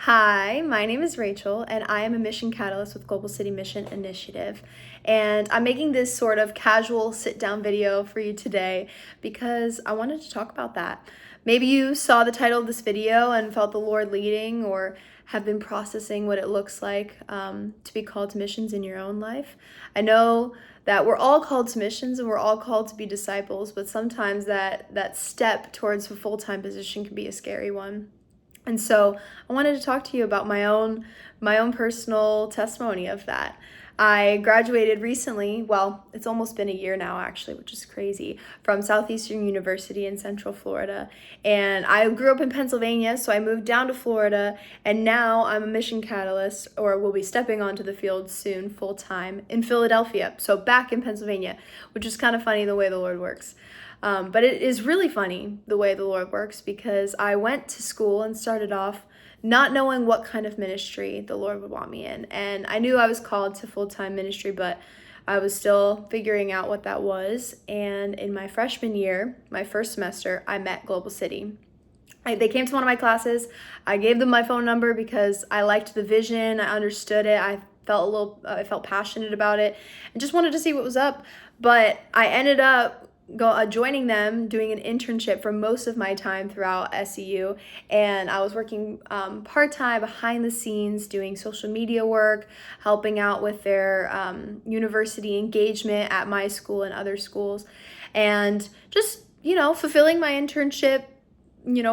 Hi, my name is Rachel, and I am a mission catalyst with Global City Mission Initiative. And I'm making this sort of casual sit down video for you today because I wanted to talk about that. Maybe you saw the title of this video and felt the Lord leading, or have been processing what it looks like to be called to missions in your own life. I know that we're all called to missions and we're all called to be disciples, but sometimes that step towards a full-time position can be a scary one. And so I wanted to talk to you about my own personal testimony of that. I graduated recently, well, it's almost been a year now actually, which is crazy, from Southeastern University in Central Florida. And I grew up in Pennsylvania, so I moved down to Florida, and now I'm a mission catalyst, or will be stepping onto the field soon full time in Philadelphia. So back in Pennsylvania, which is kind of funny the way the Lord works. But it is really funny the way the Lord works, because I went to school and started off not knowing what kind of ministry the Lord would want me in. And I knew I was called to full-time ministry, but I was still figuring out what that was. And in my freshman year, my first semester, I met Global City. They came to one of my classes. I gave them my phone number because I liked the vision. I understood it. I felt passionate about it and just wanted to see what was up. But I ended up joining them, doing an internship for most of my time throughout SEU, and I was working part-time behind the scenes doing social media work, helping out with their university engagement at my school and other schools, and just fulfilling my internship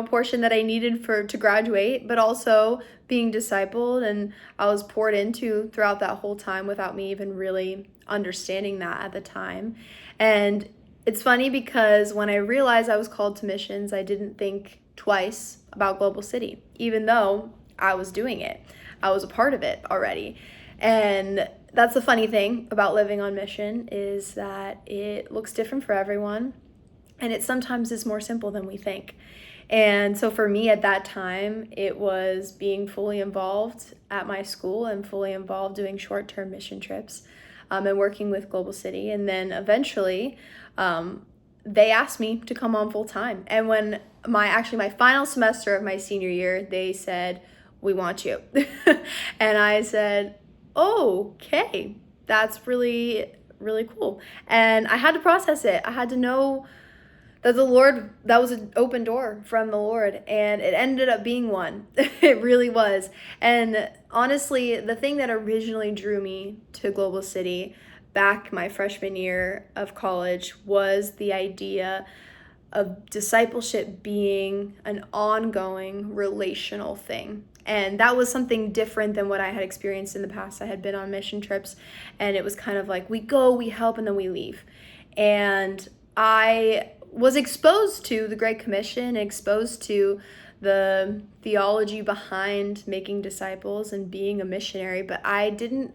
portion that I needed to graduate, but also being discipled, and I was poured into throughout that whole time without me even really understanding that at the time. And it's funny because when I realized I was called to missions, I didn't think twice about Global City, even though I was doing it. I was a part of it already. And that's the funny thing about living on mission, is that it looks different for everyone, and it sometimes is more simple than we think. And so for me at that time, it was being fully involved at my school and fully involved doing short-term mission trips, and working with Global City. And then eventually, they asked me to come on full time. And when my final semester of my senior year, they said, "We want you." And I said, "Okay, that's really, really cool." And I had to process it. I had to know that was an open door from the Lord, and it ended up being one. It really was. And honestly, the thing that originally drew me to Global City back my freshman year of college was the idea of discipleship being an ongoing relational thing. And that was something different than what I had experienced in the past. I had been on mission trips, and it was kind of like we go, we help, and then we leave. And I was exposed to the Great Commission, exposed to the theology behind making disciples and being a missionary, but I didn't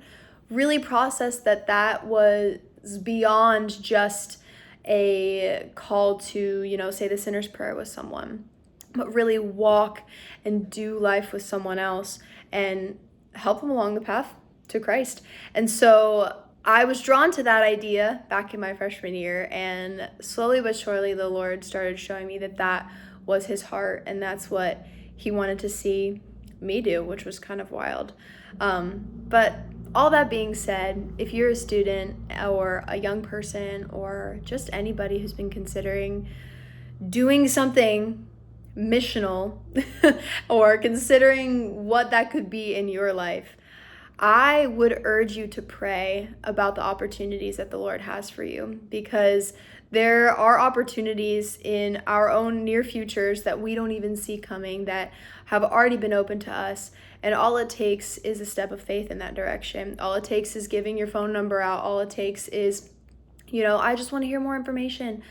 really process that was beyond just a call to, say the sinner's prayer with someone, but really walk and do life with someone else and help them along the path to Christ. And so I was drawn to that idea back in my freshman year, and slowly but surely the Lord started showing me that was his heart, and that's what he wanted to see me do, which was kind of wild. But all that being said, if you're a student or a young person or just anybody who's been considering doing something missional or considering what that could be in your life, I would urge you to pray about the opportunities that the Lord has for you, because there are opportunities in our own near futures that we don't even see coming, that have already been open to us. And all it takes is a step of faith in that direction. All it takes is giving your phone number out. All it takes is, I just want to hear more information.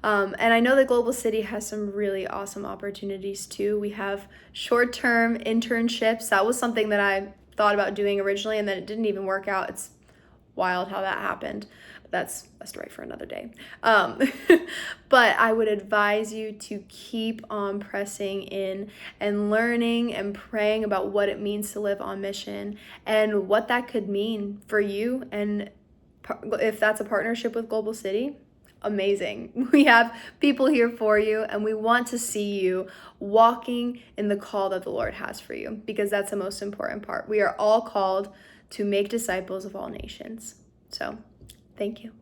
And I know that Global City has some really awesome opportunities too. We have short-term internships. That was something that I thought about doing originally, and then it didn't even work out. It's wild how that happened, but that's a story for another day. But I would advise you to keep on pressing in and learning and praying about what it means to live on mission and what that could mean for you. And if that's a partnership with Global City, amazing. We have people here for you, and we want to see you walking in the call that the Lord has for you, because that's the most important part. We are all called to make disciples of all nations. So, thank you.